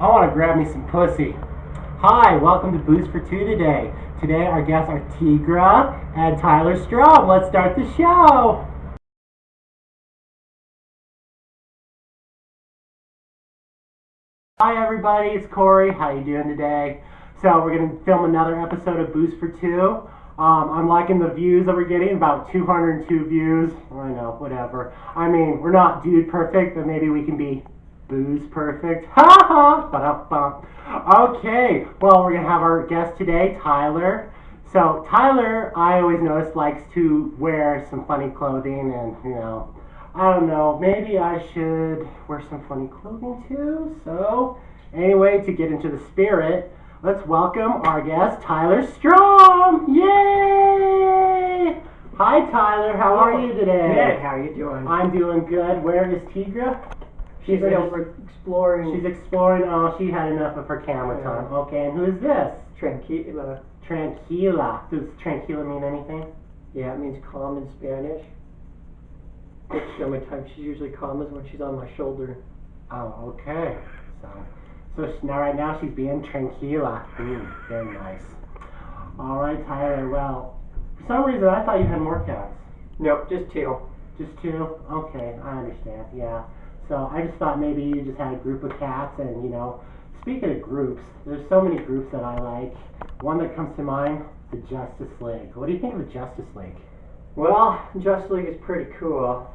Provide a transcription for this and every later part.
I want to grab me some pussy. Hi, welcome to Booze for Two today. Today our guests are Tigra and Tyler Strom. Let's start the show. Hi everybody, it's Corey. How you doing today? So we're going to film another episode of Booze for Two. I'm liking the views that we're getting, about 202 views. I know, whatever. I mean, we're not dude perfect, but maybe we can be booze perfect. Ha ha! Ba-da-ba. Okay, well, we're going to have our guest today, Tyler. So, Tyler, I always notice, likes to wear some funny clothing, and, I don't know, maybe I should wear some funny clothing too. So, anyway, to get into the spirit, let's welcome our guest, Tyler Strom. Yay! Hi, Tyler. How are you today? Good. How are you doing? I'm doing good. Where is Tigra? She's over exploring. She's exploring. Oh, she had enough of her camera time. Okay, and who is this? Tranquila. Tranquila. Does tranquila mean anything? Yeah, it means calm in Spanish. Which the only time she's usually calm is when she's on my shoulder. Oh, okay. So now, right now, she's being tranquila. Very nice. All right, Tyler. Well, for some reason, I thought you had more cats. Nope, just two. Just two? Okay, I understand. Yeah. So I just thought maybe you just had a group of cats, and speaking of groups, there's so many groups that I like. One that comes to mind, the Justice League. What do you think of the Justice League? Well, Justice League is pretty cool.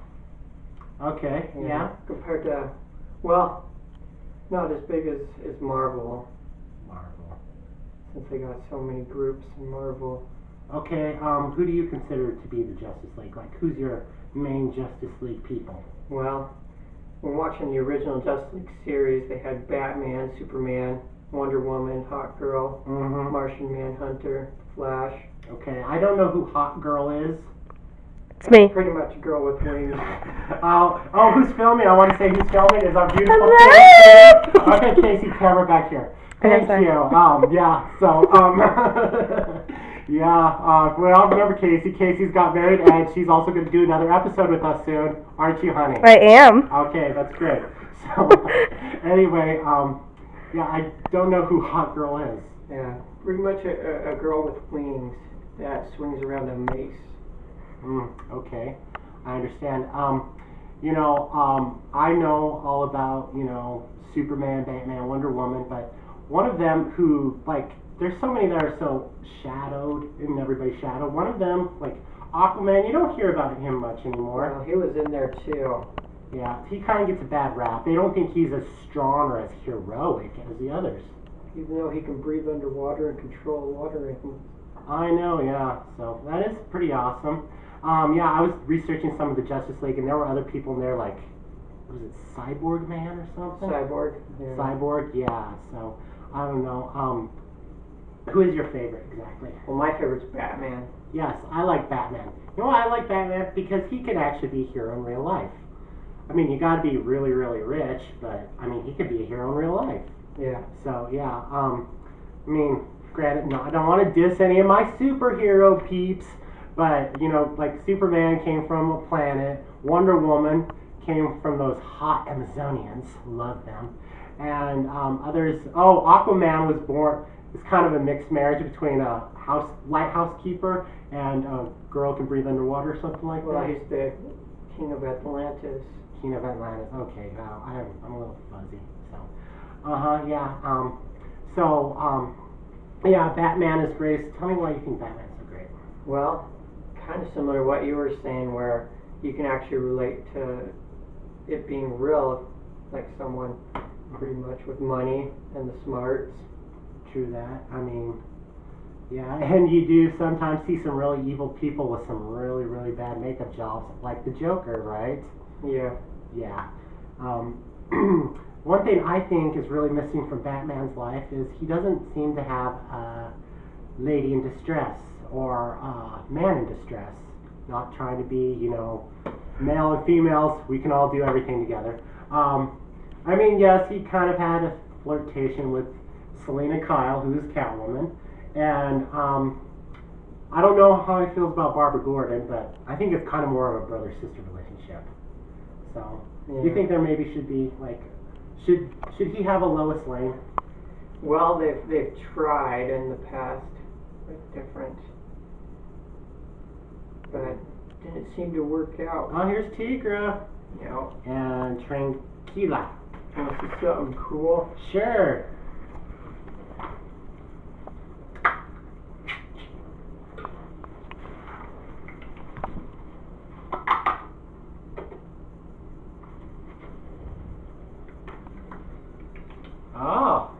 Okay, yeah. Compared to, well, not as big as Marvel. Marvel. Since they got so many groups in Marvel. Okay, who do you consider to be the Justice League? Like, who's your main Justice League people? Well, when watching the original Justice League series, they had Batman, Superman, Wonder Woman, Hawk Girl, Martian Manhunter, Flash. Okay, I don't know who Hawk Girl is. It's me. Pretty much a girl with wings. Who's filming? I want to say who's filming is our beautiful Casey. Okay, Casey, camera back here. Thank you. Well, remember Casey. Casey's got married, and she's also going to do another episode with us soon. Aren't you, honey? I am. Okay, that's great. So, anyway, I don't know who Hot Girl is. Yeah, pretty much a girl with wings that swings around a mace. Okay, I understand. I know all about, Superman, Batman, Wonder Woman, but one of them who, there's so many that are so shadowed in everybody's shadow. One of them, Aquaman, you don't hear about him much anymore. Well, he was in there too. Yeah, he kind of gets a bad rap. They don't think he's as strong or as heroic as the others. Even though he can breathe underwater and control water. I know, yeah. So that is pretty awesome. I was researching some of the Justice League, and there were other people in there, was it Cyborg Man or something? Cyborg. Yeah. Cyborg, yeah. So I don't know. Who is your favorite exactly? Well, my favorite's Batman. Yes, I like Batman. You know why I like Batman? Because he can actually be a hero in real life. I mean, you gotta be really, really rich, but I mean, he could be a hero in real life. Yeah. So yeah. Granted, no, I don't want to diss any of my superhero peeps, but Superman came from a planet. Wonder Woman came from those hot Amazonians. Love them. And others. Oh, Aquaman was born. It's kind of a mixed marriage between a lighthouse keeper and a girl who can breathe underwater or something like that. Well, he's the king of Atlantis. King of Atlantis. Okay, now I'm a little fuzzy. So, Batman is great. Tell me why you think Batman's so great. Well, kind of similar to what you were saying, where you can actually relate to it being real, like someone pretty much with money and the smarts. True that. I mean, yeah, and you do sometimes see some really evil people with some really, really bad makeup jobs, like the Joker, right? Yeah. Yeah. One thing I think is really missing from Batman's life is he doesn't seem to have a lady in distress or a man in distress. Not trying to be, male and females, we can all do everything together. Yes, he kind of had a flirtation with Selena Kyle, who is Catwoman, and I don't know how he feels about Barbara Gordon, but I think it's kind of more of a brother-sister relationship. So, do you think there maybe should be Should he have a Lois Lane? Well, they've tried in the past with different, but didn't seem to work out. Oh, here's Tigra. You know, And Tranquila. want to see something cool? Sure. Oh.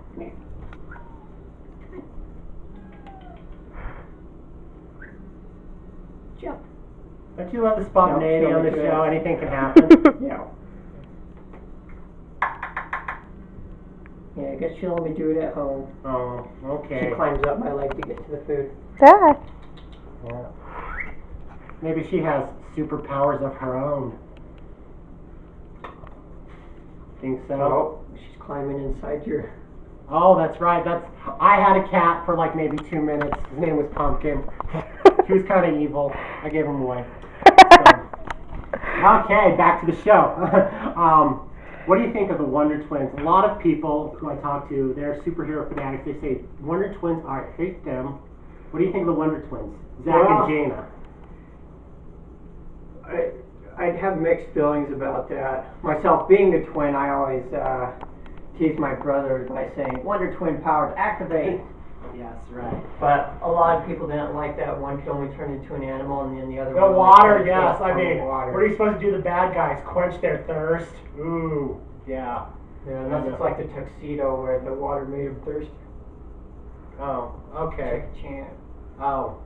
Jump. Don't you love the spontaneity No, on the show me show? this. Anything can happen. Yeah. Yeah, I guess she'll let me do it at home. Oh, okay. She climbs up my leg to get to the food. Ah. Yeah. Maybe she has superpowers of her own. Think so? Oh, she's climbing inside your. Oh, that's right. I had a cat for like maybe 2 minutes. His name was Pumpkin. He was kind of evil. I gave him away. So. Okay, back to the show. What do you think of the Wonder Twins? A lot of people who I talk to, they're superhero fanatics. They say Wonder Twins, I hate them. What do you think of the Wonder Twins? Zach and Jaina. I'd have mixed feelings about that. Myself being a twin, I always tease my brother by saying, Wonder Twin powers activate. Yes, right. But a lot of people didn't like that one could only turn into an animal and then the other The one. water, like, yes. based I on mean, the water. what are you supposed to do? The bad guys quench their thirst. Ooh, yeah. Yeah, unless it's like the tuxedo where the water made him thirsty. Oh, okay. Take a chance. Oh,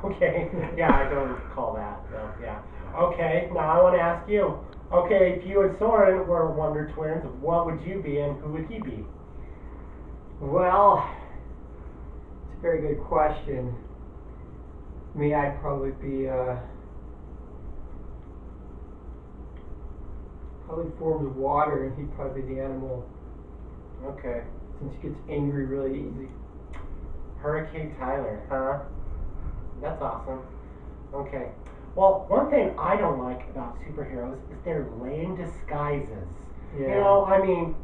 okay. Yeah, I don't recall that. So, yeah. Okay, now I want to ask you. Okay, if you and Soren were Wonder Twins, what would you be and who would he be? Well, it's a very good question. Me, I'd probably be probably formed of water, and he'd probably be the animal Okay. since he gets angry really easy. Hurricane Tyler, huh? That's awesome. Okay. Well, one thing I don't like about superheroes is their lame disguises. Yeah. You know, I mean,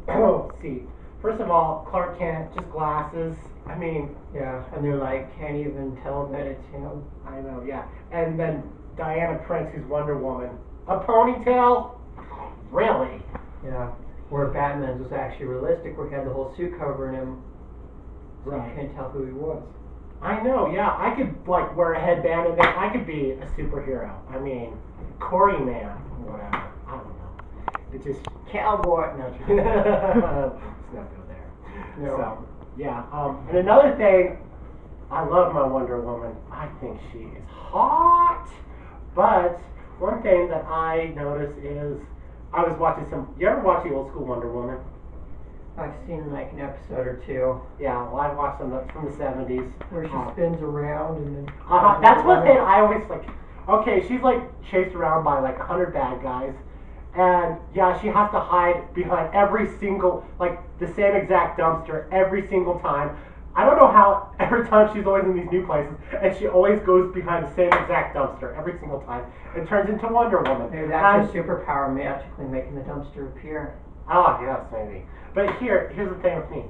see, first of all, Clark Kent, just glasses. I mean, Yeah, and they're like, can't even tell that it's him. I know, yeah. And then Diana Prince, who's Wonder Woman. A ponytail? Really? Yeah. Where Batman's was actually realistic, where he had the whole suit covering him, so Right. you couldn't tell who he was. I know, yeah. I could, like, wear a headband and then I could be a superhero. I mean, Corey Man, whatever. I don't know. It just, Cowboy. No, let's not go there. No. So, yeah. And another thing, I love my Wonder Woman. I think she is hot. But one thing that I noticed is, I was watching you ever watch the old school Wonder Woman? I've seen like an episode or two Yeah, well, I watched them. That's from the 70s. where she spins around and then. That's one thing I always like. Okay, she's like chased around by like 100 bad guys, and yeah, she has to hide behind every single, like the same exact dumpster every single time. I don't know how every time she's always in these new places, and she always goes behind the same exact dumpster every single time. It turns into Wonder Woman. Maybe that's her superpower, magically making the dumpster appear. Ah, yes, maybe. But here's the thing with me.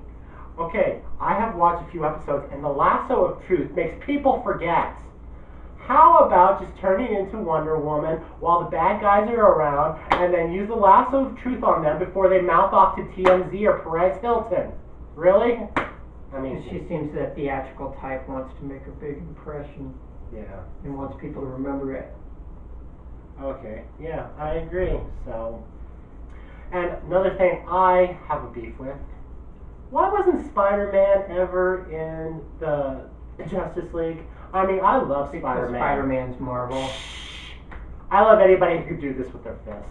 Okay, I have watched a few episodes, and the lasso of truth makes people forget. How about just turning into Wonder Woman while the bad guys are around, and then use the lasso of truth on them before they mouth off to TMZ or Perez Hilton? Really? I mean, She seems that theatrical type, wants to make a big impression yeah. and wants people to remember it. Okay, yeah, I agree. So, and another thing I have a beef with. Why wasn't Spider-Man ever in the Justice League? I mean, I love Because Spider-Man. Spider-Man's Marvel. I love anybody who could do this with their fists.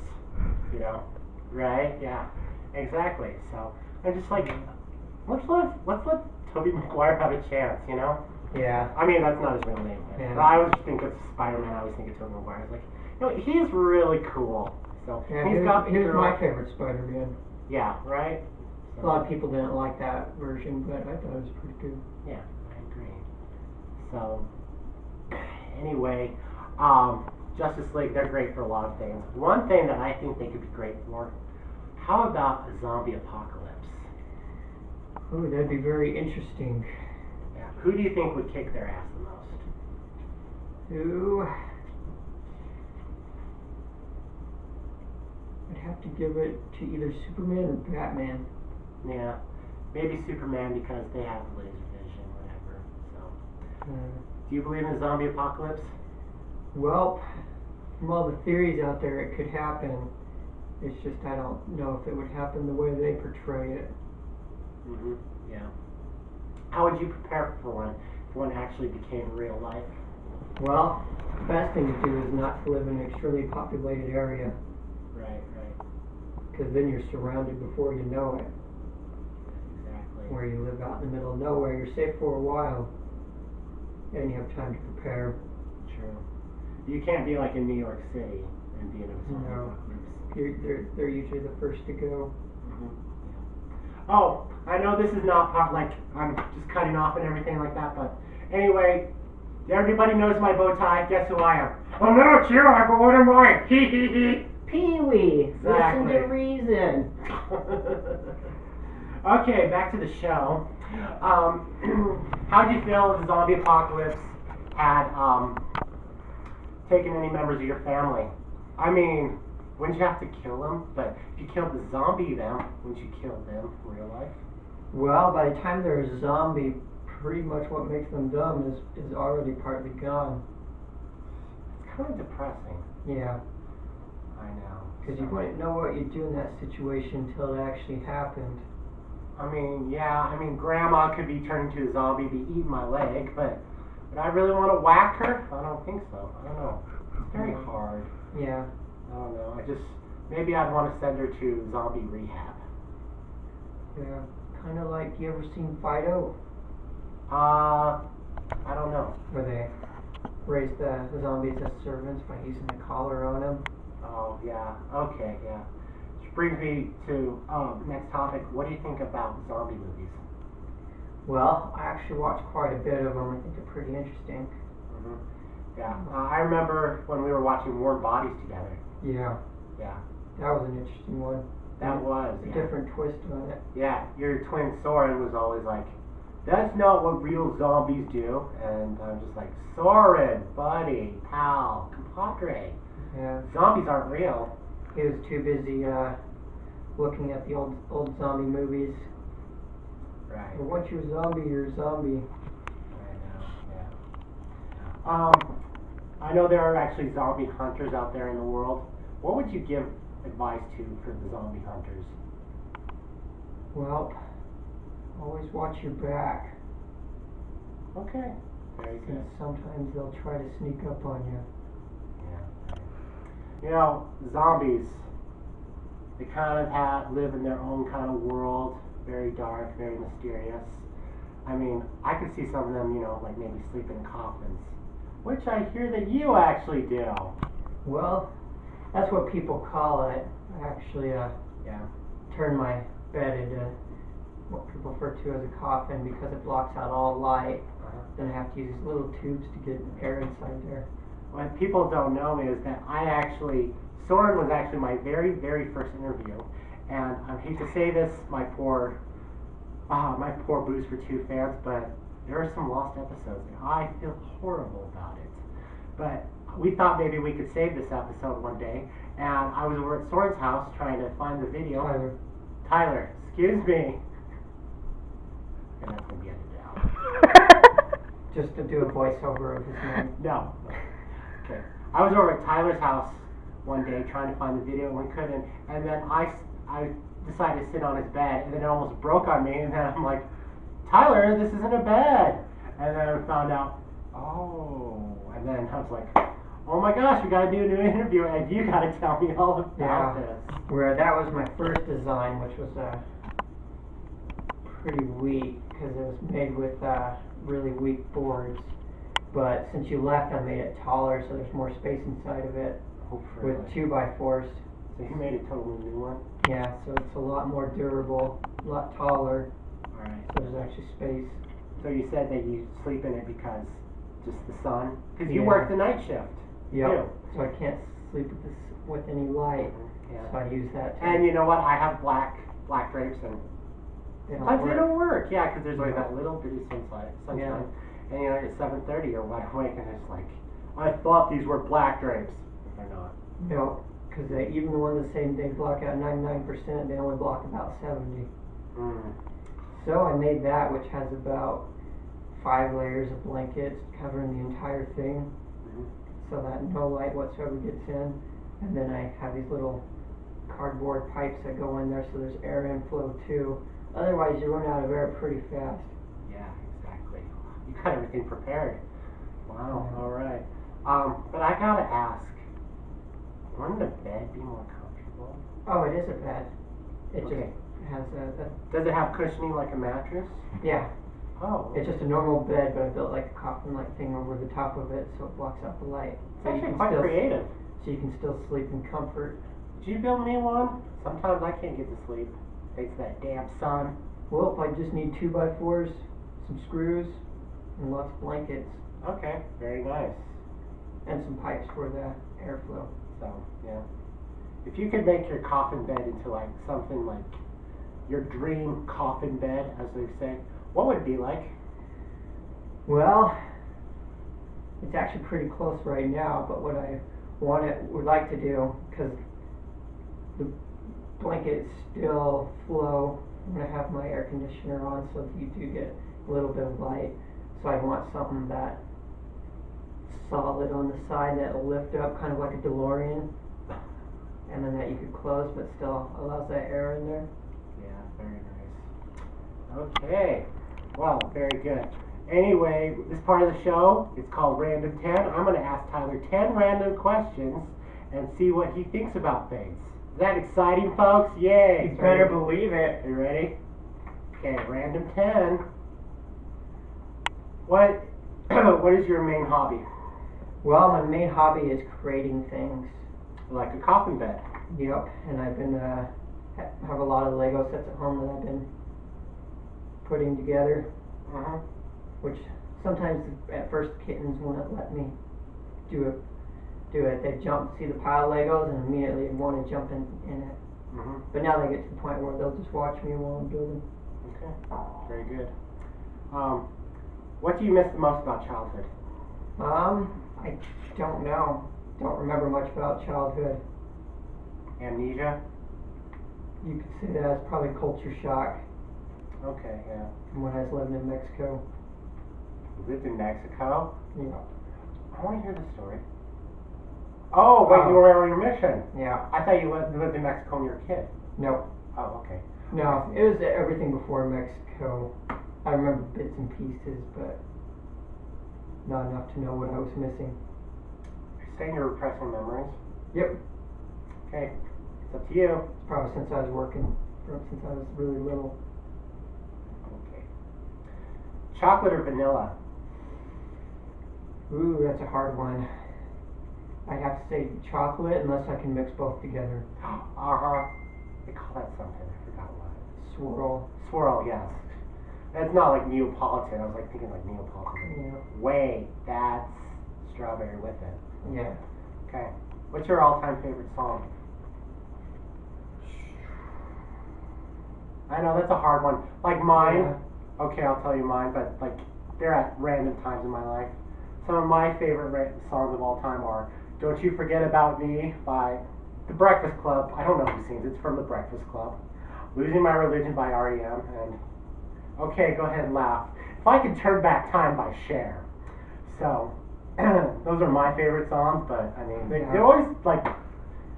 You know, right? Yeah, exactly. So I'm just like, let's let Tobey Maguire have a chance. You know? Yeah. I mean, that's not his real name. Yeah. But I always think of Spider-Man. I always think of Tobey Maguire. It's like, you know, he's really cool. So Yeah, he's got he was the my girl- favorite Spider-Man. Yeah, right. A lot of people didn't like that version, but I thought it was pretty good. Yeah, I agree. So, anyway, Justice League, they're great for a lot of things. One thing that I think they could be great for, How about a zombie apocalypse? Oh, that'd be very interesting. Yeah. Who do you think would kick their ass the most? Who? I'd have to give it to either Superman or Batman. Yeah. Maybe Superman because they have laser vision, whatever. So. Do you believe in a zombie apocalypse? Well, from all the theories out there, it could happen. It's just I don't know if it would happen the way they portray it. Yeah. How would you prepare for one if one actually became real life? Well, the best thing to do is not to live in an extremely populated area. Right. Because then you're surrounded before you know it. Exactly. Where you live out in the middle of nowhere, you're safe for a while. And you have time to prepare. True. You can't be like in New York City and be in a zombie apocalypse. They're usually the first to go. Yeah. Oh, I know this is not like I'm just cutting off and everything like that, but anyway, everybody knows my bow tie. Guess who I am? Oh no, it's you. But what am I? Pee-wee. Exactly. Listen to reason. Okay, back to the show. How do you feel if the zombie apocalypse had taken any members of your family? I mean, wouldn't you have to kill them? But if you killed the zombie them, wouldn't you kill them in real life? Well, by the time they're a zombie, pretty much what makes them dumb is already partly gone. It's kind of depressing. Yeah. I know. Because you wouldn't know what you'd do in that situation until it actually happened. I mean, yeah, Grandma could be turned into a zombie, be eating my leg, but would I really want to whack her? I don't think so. I don't know. It's very hard. Yeah. I don't know. Maybe I'd want to send her to zombie rehab. Yeah. Kind of like, you ever seen Fido? I don't know. Where they raise the zombies as servants by using a collar on them. Oh, yeah. Okay, yeah. Which brings me to next topic. What do you think about zombie movies? Well, I actually watched quite a bit of them. I think they're pretty interesting. Yeah. I remember when we were watching Warm Bodies together. Yeah. Yeah. That was an interesting one. That was, a different twist on it. Yeah, your twin Soren was always like, that's not what real zombies do. And I'm just like, Soren, buddy, pal, compadre. Yeah. Zombies aren't real. He was too busy looking at the old zombie movies. Right. But once you're a zombie, you're a zombie. I know, yeah. I know there are actually zombie hunters out there in the world. What would you give advice to for the zombie hunters? Well, always watch your back. Okay. Very good. Because sometimes they'll try to sneak up on you. Yeah. You know, zombies, they kind of live in their own kind of world. Very dark, very mysterious. I mean, I could see some of them, like maybe sleeping in coffins. Which I hear that you actually do. Well, that's what people call it. I actually turn my bed into what people refer to as a coffin because it blocks out all light. Then I have to use little tubes to get air inside there. What people don't know is that Soren was actually my very, very first interview. And I hate to say this, my poor Booze for Two fans, but there are some lost episodes, and I feel horrible about it. But we thought maybe we could save this episode one day, and I was over at Soren's house trying to find the video. Tyler, excuse me. And that's going to be edited out. Just to do a voiceover of his name. No. Okay. I was over at Tyler's house one day trying to find the video, and we couldn't, and then I decided to sit on his bed, and then it almost broke on me, and then I'm like, Tyler, this isn't a bed. And then I found out, and then I was like, oh my gosh, we gotta do a new interview, and you gotta tell me all about this. Where that was my first design, which was pretty weak, because it was made with really weak boards. But since you left, I made it taller, so there's more space inside of it, with 2x4s. So you made a totally new one? Yeah, so it's a lot more durable, a lot taller. Alright. So there's actually space. So you said that you sleep in it because just the sun? Because you work the night shift. Yeah. So I can't sleep with any light. Yeah. So I use that too. And you know what? I have black drapes, and sometimes they don't work. Yeah, because there's always that little bitty sunshine. Yeah. And you know, it's 7:30 or wide awake, and it's like, I thought these were black drapes, but they're not. No, because even the ones that say they block out 99%, they only block about 70. Mm. So I made that, which has about 5 layers of blankets covering the entire thing, so that no light whatsoever gets in. And then I have these little cardboard pipes that go in there, so there's air inflow too. Otherwise, you run out of air pretty fast. Yeah, exactly. You got everything prepared. Wow. All right. But I gotta ask, wouldn't the bed be more comfortable? Oh, it is a bed. It Okay. just has a Does it have cushioning like a mattress? yeah. Oh. It's just a normal bed, but I built like a coffin-like thing over the top of it, so it blocks out the light. It's So you actually can quite still creative. So you can still sleep in comfort. Did you build me one? Sometimes I can't get to sleep. Thanks to that damn sun. Well, if I just need 2x4s, some screws, and lots of blankets, Okay, very nice. and some pipes for the airflow. So, yeah. If you could make your coffin bed into like something like your dream coffin bed, as they say, what would it be like? Well, it's actually pretty close right now, but what I would like to do, because the blankets still flow when I have my air conditioner on, so you do get a little bit of light. So I want something that solid on the side that will lift up, kind of like a DeLorean, and then that you could close, but still allows that air in there. Yeah, very nice. Okay, well, very good. Anyway, this part of the show is called Random 10. I'm going to ask Tyler 10 random questions and see what he thinks about things. Is that exciting, folks? Yay! You better believe it. Are you ready? Okay, Random 10. What is your main hobby? Well, my main hobby is creating things. Like a coffin bed. Yep, and I've been have a lot of Lego sets at home that I've been putting together, which sometimes at first kittens wouldn't let me do it. They jump, see the pile of Legos, and immediately want to jump in it. But now they get to the point where they'll just watch me while I'm building. Okay, very good. What do you miss the most about childhood? I don't know. Don't remember much about childhood. Amnesia? You could say that as probably culture shock Okay, yeah. from when I was living in Mexico. You lived in Mexico? Yeah. I want to hear the story. Oh, wait, you were on your mission. Yeah. I thought you lived in Mexico when you were a kid. No. Oh, okay. No, it was everything before Mexico. I remember bits and pieces, but not enough to know what I was missing. You're saying you're repressing memories? Yep. Okay, it's up to you. It's probably since I was working, since I was really little. Okay. Chocolate or vanilla? Ooh, that's a hard one. I'd have to say chocolate unless I can mix both together. They call that something, I forgot what. Swirl. Swirl, yes. That's not like Neapolitan. I was like thinking like Neapolitan. Yeah. Wait, that's strawberry with it. Yeah. Okay. What's your all-time favorite song? I know that's a hard one. Like mine. Yeah. Okay, I'll tell you mine, but like they're at random times in my life. Some of my favorite songs of all time are "Don't You Forget About Me" by The Breakfast Club. I don't know who sings. It's from The Breakfast Club. "Losing My Religion" by REM, and okay, go ahead and laugh. "If I Could Turn Back Time" by Cher. So those are my favorite songs, but I mean they always like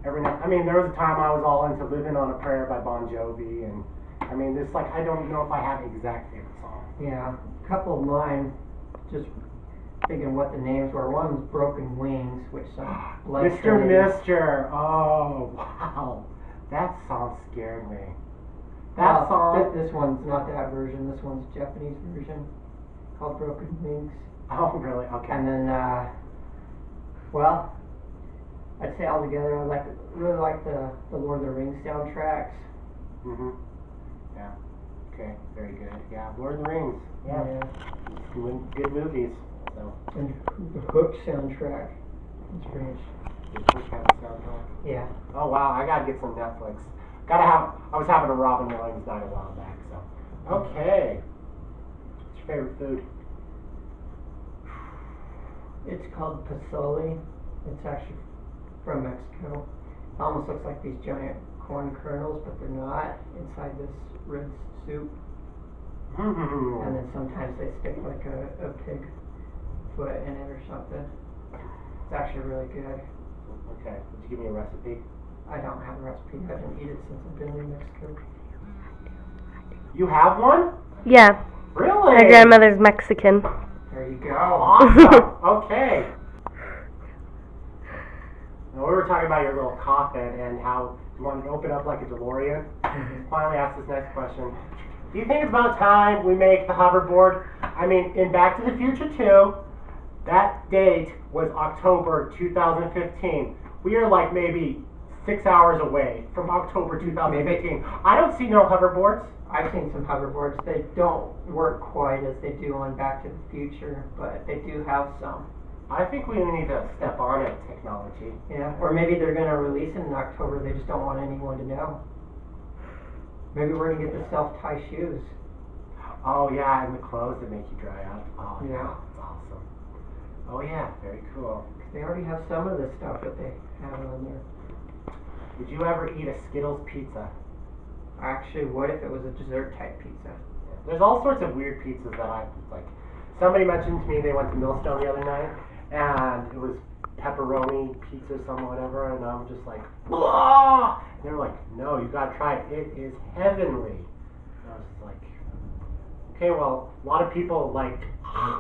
every night. I mean there was a time I was all into "Living on a Prayer" by Bon Jovi, and I mean it's like I don't know if I have an exact favorite song. Yeah. A couple of mine, just thinking what the names were. One was "Broken Wings," which Mr. Mister. Oh wow, that song scared me. That song. This one's not that version. This one's Japanese version called "Broken Wings." Oh really? Okay. And then, well, I'd say altogether I really like the Lord of the Rings soundtracks. Yeah. Okay. Very good. Yeah. Lord of the Rings. Yeah. Good movies. So. And the Hook soundtrack. It's pretty much Which kind of soundtrack? Yeah. Oh wow, I gotta get some Netflix. I was having a Robin Williams night a while back, so. Okay. What's your favorite food? It's called pozole. It's actually from Mexico. It almost looks like these giant corn kernels, but they're not, inside this red soup. And then sometimes they stick like a pig foot in it or something. It's actually really good. Okay, would you give me a recipe? I don't have a recipe. I didn't eat it since I've been in Mexico. You have one? Yeah. Really? My grandmother's Mexican. There you go. Awesome. Okay. Now, we were talking about your little coffin and how you wanted to open up like a DeLorean. Finally asked this next question. Do you think it's about time we make the hoverboard? I mean, in Back to the Future 2, that date was October 2015. We are like maybe 6 hours away from October 2015. I don't see no hoverboards. I've seen some hoverboards. They don't work quite as they do on Back to the Future, but they do have some. I think we need to step on it, technology. Yeah, or maybe they're going to release it in October. They just don't want anyone to know. Maybe we're going to get the self-tie shoes. Oh yeah, and the clothes that make you dry out. Oh Yeah. That's awesome. Oh yeah, very cool. They already have some of the stuff that they have on there. Would you ever eat a Skittles pizza? Actually, what if it was a dessert type pizza? There's all sorts of weird pizzas that I like. Somebody mentioned to me they went to Millstone the other night, and it was pepperoni pizza, some whatever, and I'm just like, blah! And they were like, no, you gotta try it. It is heavenly. And I was just like, okay, well, a lot of people like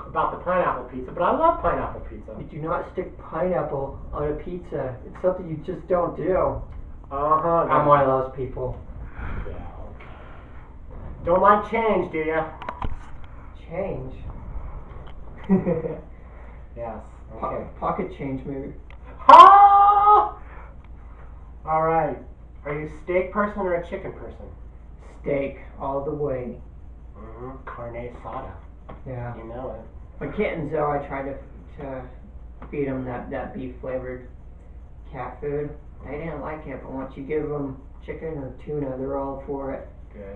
about the pineapple pizza, but I love pineapple pizza. You do not stick pineapple on a pizza. It's something you just don't do. I'm one of those people. Yeah, okay. Don't like change, do ya? Change. Yes. Okay. Pocket change, maybe. Ha! All right. Are you a steak person or a chicken person? Steak all the way. Carne asada. Yeah. You know it. My kittens, though, I try to feed them that beef flavored cat food. They didn't like it, but once you give them chicken or tuna, they're all for it. Good.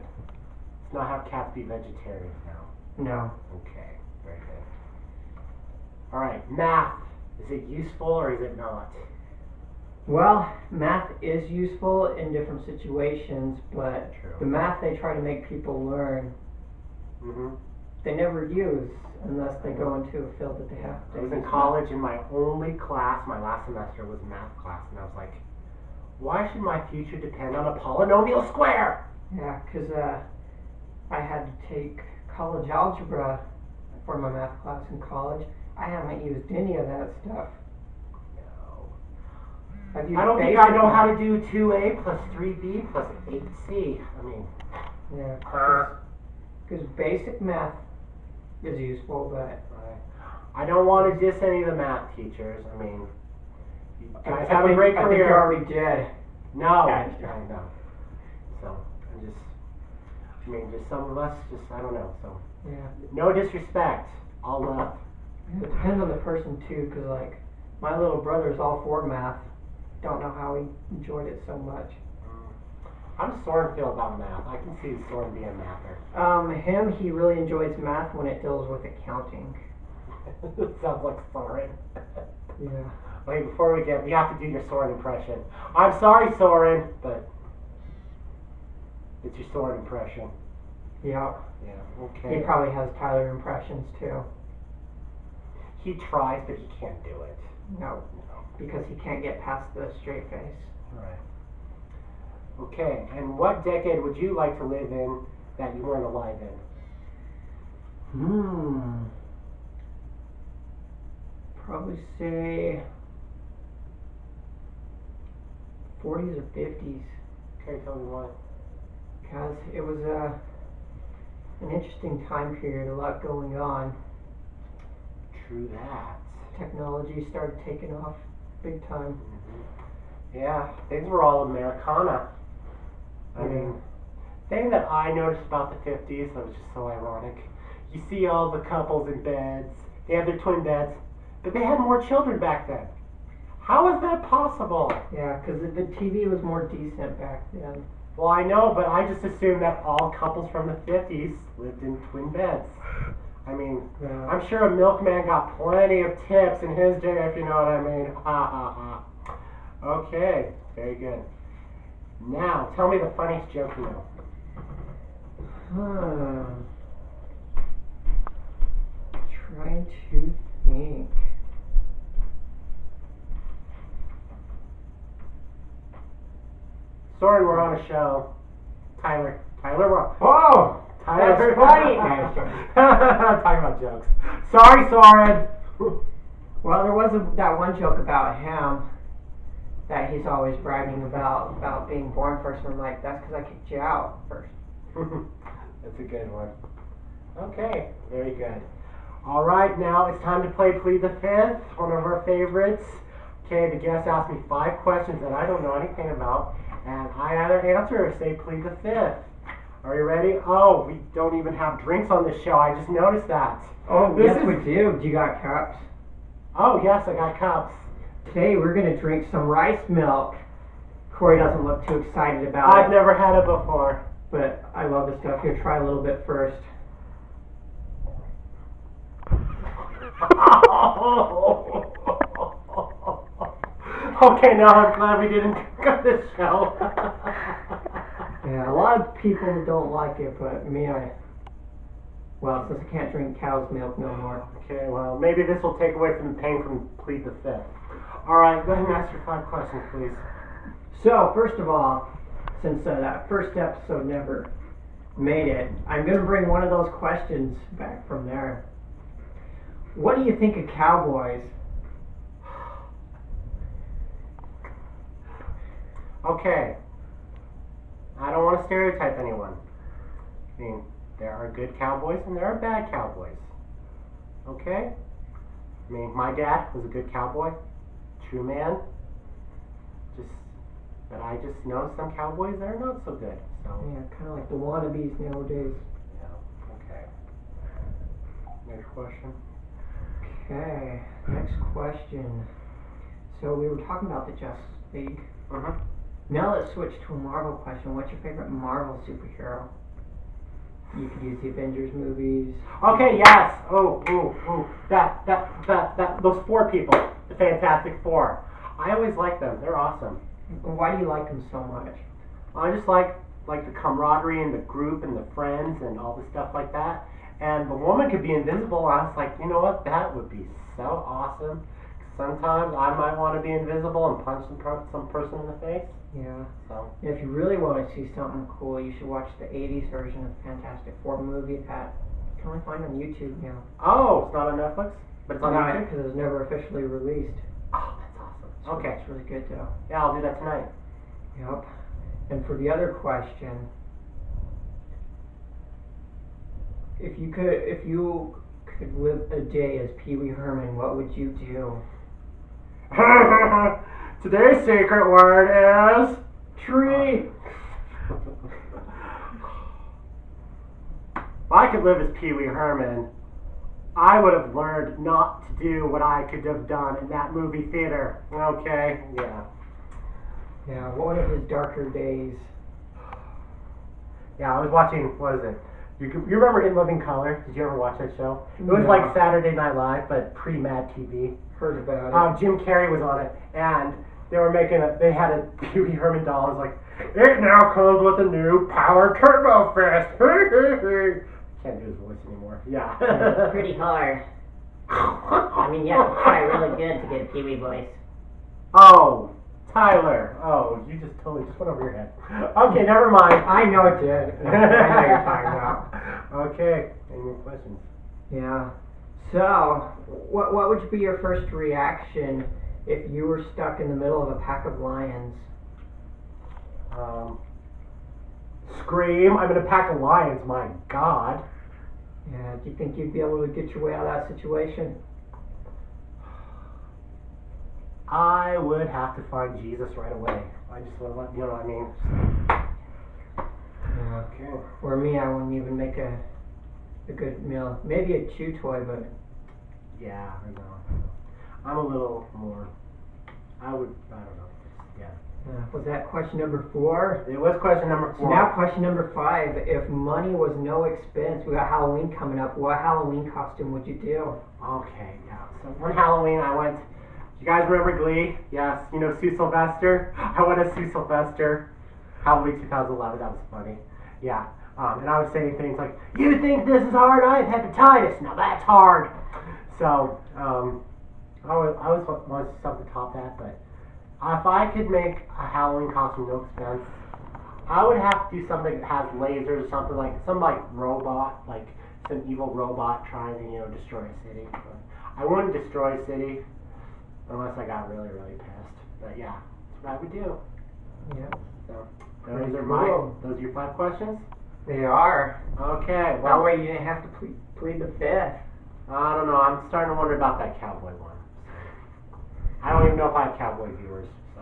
Let's not have cats be vegetarians now. No. Okay. Very good. All right. Math. Is it useful or is it not? Well, math is useful in different situations, but True. the math they try to make people learn, they never use unless they go into a field that they have to. I was in college and my only class, my last semester, was math class, and I was like, why should my future depend on a polynomial square? Yeah, because I had to take college algebra for my math class in college. I haven't used any of that stuff. No. I've used I don't think I know how to do 2a plus 3b plus 8c. I mean, yeah, because basic math is useful, but I don't want to diss any of the math teachers. I mean, you guys have a great I think career. you already did. No, I know. So, I mean, just some of us, I don't know. So, Yeah. no disrespect, all love. It depends on the person too, because like my little brother's all for math. Don't know how he enjoyed it so much. How does Soren feel about math? I can see Soren being a mather. He really enjoys math when it deals with accounting. Sounds like Soren. Yeah. Wait, before we have to do your Soren impression. I'm sorry, Soren, but it's your Soren impression. Yeah. Yeah, okay. He probably has Tyler impressions too. He tries, but he can't do it. No, because he can't get past the straight face. Right. Okay, and what decade would you like to live in that you weren't alive in? Probably say 40s or 50s. Okay, tell me why. Because it was an interesting time period, a lot going on. True that. Technology started taking off big time. Yeah, things were all Americana. I mean, thing that I noticed about the 50s that was just so ironic, you see all the couples in beds, they had their twin beds, but they had more children back then. How is that possible? Yeah, because the TV was more decent back then. Well, I know, but I just assumed that all couples from the 50s lived in twin beds. I mean, Yeah. I'm sure a milkman got plenty of tips in his day, if you know what I mean. Ha ha ha. Okay, very good. Now, tell me the funniest joke you know. Trying to think. Sorry, we're on a show. Tyler, we're on. Oh! Tyler. That's funny. Talking about jokes. Sorry, Soren. Well, there was that one joke about him that he's always bragging about being born first. And I'm like, that's because I kicked you out first. That's a good one. Okay, very good. All right, now it's time to play Plead the Fifth, one of our favorites. Okay, the guest asked me 5 questions that I don't know anything about, and I either answer or say Plead the Fifth. Are you ready? Oh, we don't even have drinks on this show. I just noticed that. Oh, yes, we do. Do you got cups? Oh, yes, I got cups. Today we're going to drink some rice milk. Corey doesn't look too excited about I've it. never had it before. But I love this stuff. Here, try a little bit first. Okay, now I'm glad we didn't cut this show. Yeah, a lot of people don't like it, but me, well, since I can't drink cow's milk no more. Okay, well, maybe this will take away from the pain from Plead the Fifth. All right, go ahead and ask your 5 questions, please. So, first of all, since that first episode never made it, I'm going to bring one of those questions back from there. What do you think of cowboys? Okay. I don't want to stereotype anyone. I mean, there are good cowboys and there are bad cowboys. Okay? I mean, my dad was a good cowboy. True man. But I just know some cowboys that are not so good. So. Yeah, kind of like the wannabes nowadays. Yeah, okay. Next question. Okay, next question. So we were talking about the Justice League. Now let's switch to a Marvel question. What's your favorite Marvel superhero? You could use the Avengers movies. Okay, yes. Those 4 people, the Fantastic Four. I always like them. They're awesome. Why do you like them so much? I just like the camaraderie and the group and the friends and all the stuff like that. And the woman could be invisible. I was like, you know what? That would be so awesome. Sometimes I might want to be invisible and punch some person in the face. Yeah. So. If you really want to see something cool, you should watch the 80s version of the Fantastic Four movie that you can only find on YouTube now. Oh, it's not on Netflix? But it's on YouTube? Because it was never officially released. Oh, that's awesome. Okay. It's really good, though. Yeah, I'll do that tonight. Yep. And for the other question, if you could live a day as Pee Wee Herman, what would you do? Today's secret word is tree. If I could live as Pee Wee Herman, I would have learned not to do what I could have done in that movie theater. Okay? Yeah. Yeah, one of his darker days. Yeah, I was watching, what is it? You remember In Living Color? Did you ever watch that show? It was No. like Saturday Night Live, but pre-Mad TV. Heard about it. Jim Carrey was on it, and they had a Pee Wee Herman doll. It was like, it now comes with a new power turbo fist. Can't do his voice anymore. Yeah. It's pretty hard. I mean, you have to try really good to get a Pee Wee voice. Oh, Tyler. Oh, you just totally just went over your head. Okay, never mind. I know it did. I know what you're talking about. Okay. Any more questions? Yeah. So, what would be your first reaction if you were stuck in the middle of a pack of lions? Scream. I'm in a pack of lions. My God. Yeah. Do you think you'd be able to get your way out of that situation? I would have to find Jesus right away. I just want to let you know what I mean. Yeah. Okay. For me, I wouldn't even make a good meal. Maybe a chew toy, but Yeah, I know. I'm a little more I don't know. Yeah. Was that question number 4? It was question number 4. So now question number 5. If money was no expense, we got Halloween coming up. What Halloween costume would you do? Okay, yeah. So for Halloween, I went. You guys remember Glee? Yes. You know Sue Sylvester? I went as Sue Sylvester. Halloween 2011. That was funny. Yeah. And I was saying things like, "You think this is hard? I have hepatitis. Now that's hard." So I always wanted something to top that, but if I could make a Halloween costume no expense, I would have to do something that has lasers or something like some robot, like some evil robot trying to destroy a city. But I wouldn't destroy a city unless I got really really pissed. But yeah, that's what I would do. Yeah. So Pretty those are cool. those are your 5 questions. They are. Okay. That Well, way you didn't have to plead the 5th. I don't know. I'm starting to wonder about that cowboy one. I don't even know if I have cowboy viewers. So,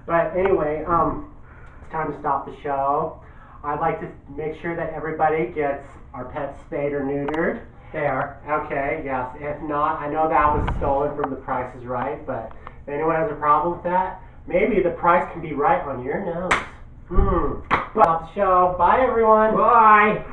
but anyway, it's time to stop the show. I'd like to make sure that everybody gets our pets spayed or neutered. They are. Okay. Yes. If not, I know that was stolen from The Price is Right, but if anyone has a problem with that, maybe the price can be right on your nose. Stop the show. Bye, everyone. Bye.